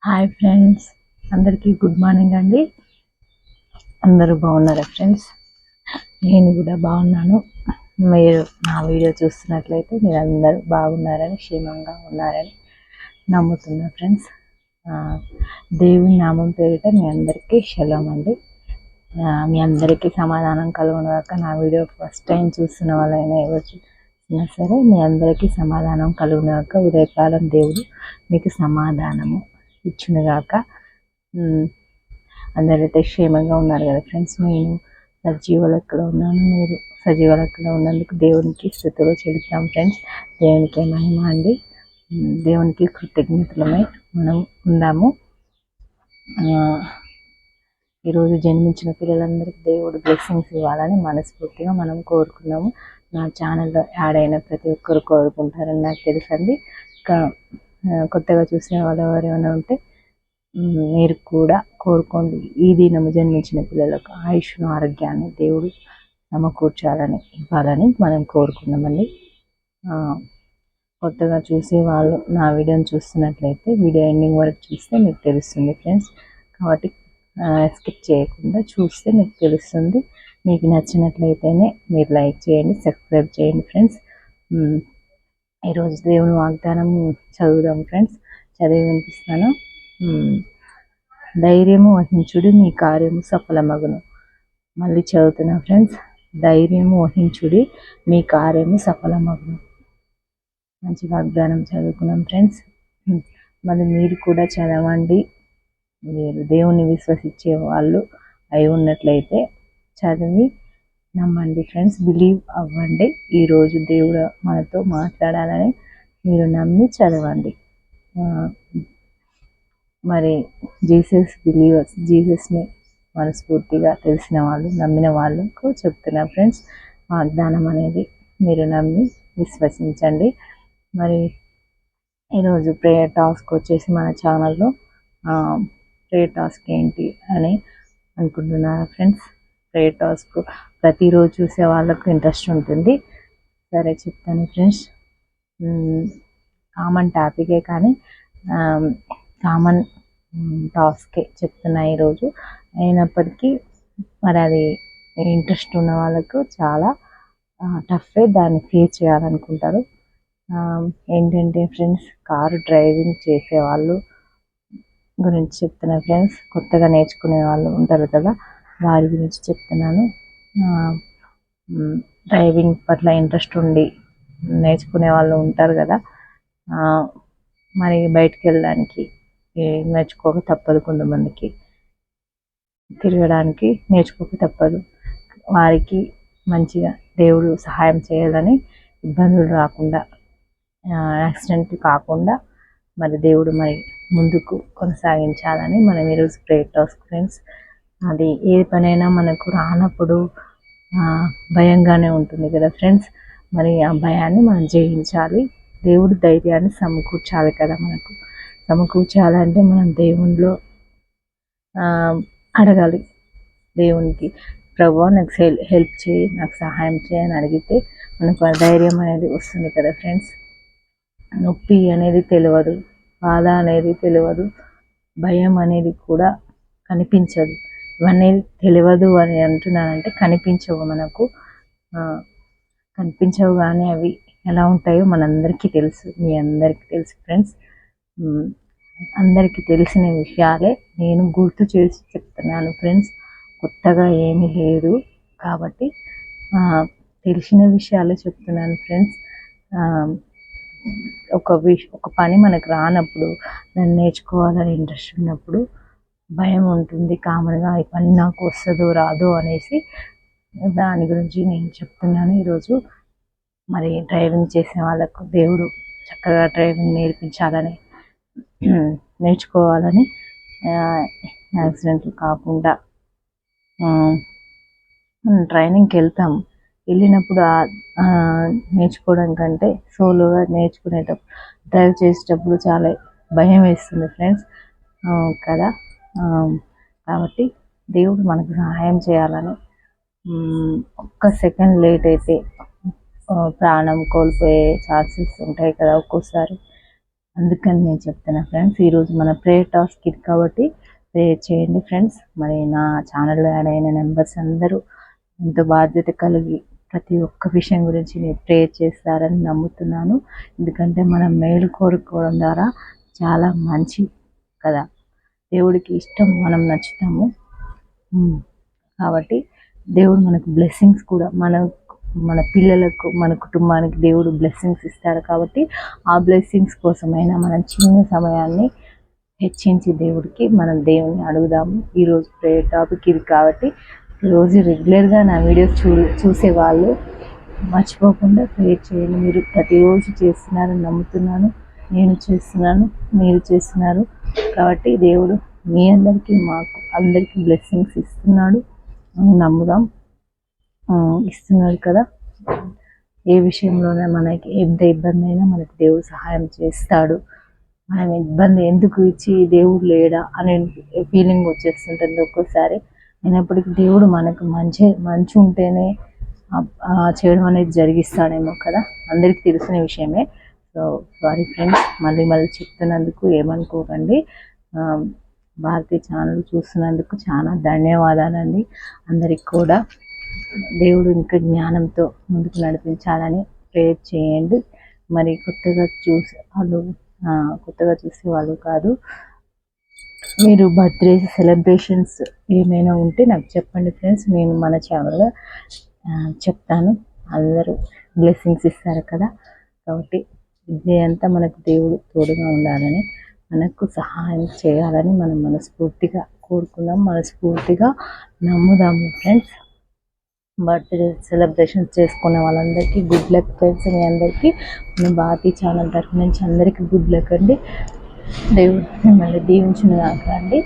Hi friends, అందరికీ good morning అండి. అందరూ బాగున్నారా ఫ్రెండ్స్? నేను కూడా బాగున్నాను. మీరు నా వీడియో చూస్తున్నట్లయితే మీరు అందరూ బాగున్నారని, క్షేమంగా ఉన్నారని నమ్ముతున్నా ఫ్రెండ్స్. దేవుని నామం పేరిట మీ అందరికీ షలోం అండి. మీ అందరికీ సమాధానం కలుగునుగాక. నా వీడియో ఫస్ట్ టైం చూస్తున్న వాళ్ళైనా ఎవరు చూసినా సరే మీ అందరికీ సమాధానం కలుగునుగాక. ఉదయకాలం దేవుడు మీకు సమాధానము ఇచ్చునుగాక. అందరైతే క్షేమంగా ఉన్నారు కదా ఫ్రెండ్స్. నేను సజీవ లెక్కలో ఉన్నాను, మీరు సజీవ లెక్కలో ఉన్నందుకు దేవునికి స్తుతులు చెల్లిస్తాం ఫ్రెండ్స్. దేవునికి మహిమ అండి. దేవునికి కృతజ్ఞతలమై మనం ఉందాము. ఈరోజు జన్మించిన పిల్లలందరికీ దేవుడు బ్లెస్సింగ్స్ ఇవ్వాలని మనస్ఫూర్తిగా మనం కోరుకున్నాము. నా ఛానల్లో యాడ్ అయిన ప్రతి ఒక్కరు కోరుకుంటారని నాకు తెలుసండి. ఇంకా కొత్తగా చూసే వాళ్ళు ఎవరైనా ఉంటే మీరు కూడా కోరుకోండి. ఈ దినము జన్మించిన పిల్లలకు ఆయుష్ను, ఆరోగ్యాన్ని దేవుడు సమకూర్చాలని ఇవ్వాలని మనం కోరుకున్నామండి. కొత్తగా చూసే వాళ్ళు నా వీడియోని చూస్తున్నట్లయితే వీడియో ఎండింగ్ వరకు చూస్తే మీకు తెలుస్తుంది ఫ్రెండ్స్. కాబట్టి స్కిప్ చేయకుండా చూస్తే మీకు తెలుస్తుంది. మీకు నచ్చినట్లయితేనే మీరు లైక్ చేయండి, సబ్స్క్రైబ్ చేయండి ఫ్రెండ్స్. ఈరోజు దేవుని వాగ్దానం చదువుదాం ఫ్రెండ్స్. చదివి వినిపిస్తాను. ధైర్యము వహించుడి, మీ కార్యము సఫలమగును. మళ్ళీ చదువుతున్నా ఫ్రెండ్స్. ధైర్యము వహించుడి, మీ కార్యము సఫలమగును. మంచి వాగ్దానం చదువుకున్నాం ఫ్రెండ్స్. మళ్ళీ మీరు కూడా చదవండి. మీరు దేవుని విశ్వసించే వాళ్ళు అయి ఉన్నట్లయితే చదివి నమ్మండి ఫ్రెండ్స్. బిలీవ్ అవ్వండి. ఈరోజు దేవుడు మనతో మాట్లాడాలని మీరు నమ్మి చదవండి. మరి బిలీవర్స్, జీసస్ని మనస్ఫూర్తిగా తెలిసిన వాళ్ళు, నమ్మిన వాళ్ళకు చెప్తున్నా ఫ్రెండ్స్. వాగ్దానం అనేది మీరు నమ్మి విశ్వసించండి. మరి ఈరోజు ప్రేయర్ టాస్క్ వచ్చేసి మన ఛానల్లో ప్రేయర్ టాస్క్ ఏంటి అని అనుకుంటున్నారా ఫ్రెండ్స్? ప్రేయర్ టాస్క్ ప్రతిరోజు చూసే వాళ్ళకు ఇంట్రెస్ట్ ఉంటుంది. సరే చెప్తాను ఫ్రెండ్స్. కామన్ టాపికే కానీ కామన్ టాస్కే చెప్తున్నా ఈరోజు. అయినప్పటికీ మరి అది ఇంట్రెస్ట్ ఉన్న వాళ్ళకు చాలా టఫే, దాన్ని ఫేస్ చేయాలనుకుంటారు. ఏంటంటే ఫ్రెండ్స్, కారు డ్రైవింగ్ చేసేవాళ్ళు గురించి చెప్తున్నా ఫ్రెండ్స్. కొత్తగా నేర్చుకునే వాళ్ళు ఉంటారు కదా, వారి గురించి చెప్తున్నాను. డ్రైవింగ్ పట్ల ఇంట్రెస్ట్ ఉండి నేర్చుకునే వాళ్ళు ఉంటారు కదా, మరి బయటికి వెళ్ళడానికి నేర్చుకోక తప్పదు. కొంతమందికి తిరగడానికి నేర్చుకోక తప్పదు. వారికి మంచిగా దేవుడు సహాయం చేయాలని, ఇబ్బందులు రాకుండా, యాక్సిడెంట్ కాకుండా మరి దేవుడు మరి ముందుకు కొనసాగించాలని మనం ఈరోజు ప్రేయర్ టాస్క్ ఫ్రెండ్స్. అది ఏ పనైనా మనకు రానప్పుడు భయంగానే ఉంటుంది కదా ఫ్రెండ్స్. మరి ఆ భయాన్ని మనం జయించాలి. దేవుడు ధైర్యాన్ని సమకూర్చాలి కదా. మనకు సమకూర్చాలంటే మనం దేవునిలో అడగాలి. దేవునికి, ప్రభువా నాకు హెల్ప్ చేయి, నాకు సహాయం చేయని అడిగితే మనకు ఆ ధైర్యం అనేది వస్తుంది కదా ఫ్రెండ్స్. నొప్పి అనేది తెలియదు, బాధ అనేది తెలియదు, భయం అనేది కూడా కనిపించదు. ఇవన్నీ తెలియదు అని అంటున్నానంటే కనిపించవు మనకు. కనిపించవు కానీ అవి ఎలా ఉంటాయో మనందరికీ తెలుసు, మీ అందరికీ తెలుసు ఫ్రెండ్స్. అందరికీ తెలిసిన విషయాలే నేను గుర్తు చేసి చెప్తున్నాను ఫ్రెండ్స్. కొత్తగా ఏమీ లేదు కాబట్టి తెలిసిన విషయాలే చెప్తున్నాను ఫ్రెండ్స్. ఒక పని మనకు రానప్పుడు, దాన్ని నేర్చుకోవాలని ఇంట్రెస్ట్ ఉన్నప్పుడు భయం ఉంటుంది కామన్గా. ఈ పని నాకు వస్తుందో రాదో అనేసి దాని గురించి నేను చెప్తున్నాను ఈరోజు. మరి డ్రైవింగ్ చేసే వాళ్ళకు దేవుడు చక్కగా డ్రైవింగ్ నేర్పించాలని, నేర్చుకోవాలని, యాక్సిడెంట్లు కాకుండా. ట్రైనింగ్కి వెళ్ళినప్పుడు నేర్చుకోవడం కంటే సోలోగా నేర్చుకునేటప్పుడు, డ్రైవ్ చేసేటప్పుడు చాలా భయం వేస్తుంది ఫ్రెండ్స్ కదా. కాబట్టి దేవుడు మనకు సహాయం చేయాలని, ఒక్క సెకండ్ లేట్ అయితే ప్రాణం కోల్పోయే ఛాన్సెస్ ఉంటాయి కదా ఒక్కోసారి. అందుకని నేను చెప్తున్నా ఫ్రెండ్స్. ఈరోజు మన ప్రేయర్ టాస్క్ ఇది కాబట్టి ప్రేయర్ చేయండి ఫ్రెండ్స్. మరి నా ఛానల్లో యాడ్ అయిన మెంబర్స్ అందరూ ఎంతో బాధ్యత కలిగి ప్రతి ఒక్క విషయం గురించి నేను ప్రేయర్ చేస్తారని నమ్ముతున్నాను. ఎందుకంటే మనం మేలు కోరుకోవడం ద్వారా చాలా మంచి కదా, దేవుడికి ఇష్టం, మనం నచ్చుతాము. కాబట్టి దేవుడు మనకు బ్లెస్సింగ్స్ కూడా మన పిల్లలకు, మన కుటుంబానికి దేవుడు బ్లెస్సింగ్స్ ఇస్తాడు. కాబట్టి ఆ బ్లెస్సింగ్స్ కోసమైనా మనం చిన్న సమయాన్ని హెచ్చించి దేవుడికి మనం దేవుని అడుగుదాము. ఈరోజు ప్రేయర్ టాపిక్ ఇది కాబట్టి రోజు రెగ్యులర్గా నా వీడియోస్ చూసే వాళ్ళు మర్చిపోకుండా ప్రేయర్ చేయండి. మీరు ప్రతిరోజు చేస్తున్నారని నమ్ముతున్నాను. నేను చేస్తున్నాను, మీరు చేస్తున్నారు. కాబట్టి దేవుడు మీ అందరికీ, మాకు అందరికీ బ్లెస్సింగ్స్ ఇస్తున్నాడు అని నమ్ముదాం. ఇస్తున్నాడు కదా. ఏ విషయంలోనే మనకి ఎంత ఇబ్బంది అయినా మనకి దేవుడు సహాయం చేస్తాడు. మనం ఇబ్బంది ఎందుకు ఇచ్చి దేవుడు లేడా అనే ఫీలింగ్ వచ్చేస్తుంటుంది ఒక్కోసారి. అయినప్పటికీ దేవుడు మనకు మంచి ఉంటేనే చేయడం అనేది జరిగిస్తాడేమో కదా, అందరికీ తెలిసిన విషయమే. సో సారీ ఫ్రెండ్స్, మళ్ళీ చెప్తున్నందుకు ఏమనుకోకండి. భారతీయ ఛానల్ చూస్తున్నందుకు చాలా ధన్యవాదాలండి. అందరికి కూడా దేవుడు ఇంకా జ్ఞానంతో ముందుకు నడిపించాలని ప్రేయర్ చేయండి. మరి కొత్తగా చూసే వాళ్ళు కాదు, మీరు బర్త్డే సెలబ్రేషన్స్ ఏమైనా ఉంటే నాకు చెప్పండి ఫ్రెండ్స్. నేను మన ఛానల్లో చెప్తాను. అందరూ బ్లెస్సింగ్స్ ఇస్తారు కదా. కాబట్టి ఇది అంతా మనకు దేవుడు తోడుగా ఉండాలని, మనకు సహాయం చేయాలని మనం మనస్ఫూర్తిగా కోరుకుందాం, మనస్ఫూర్తిగా నమ్ముదాము ఫ్రెండ్స్. బర్త్డే సెలబ్రేషన్స్ చేసుకునే వాళ్ళందరికీ గుడ్ లక్ ఫ్రెండ్స్. మీ అందరికీ మన భారతీ ఛానల్ తరఫు నుంచి అందరికీ గుడ్ లక్ అండి. దేవుడు మిమ్మల్ని దీవించును కాక అండి.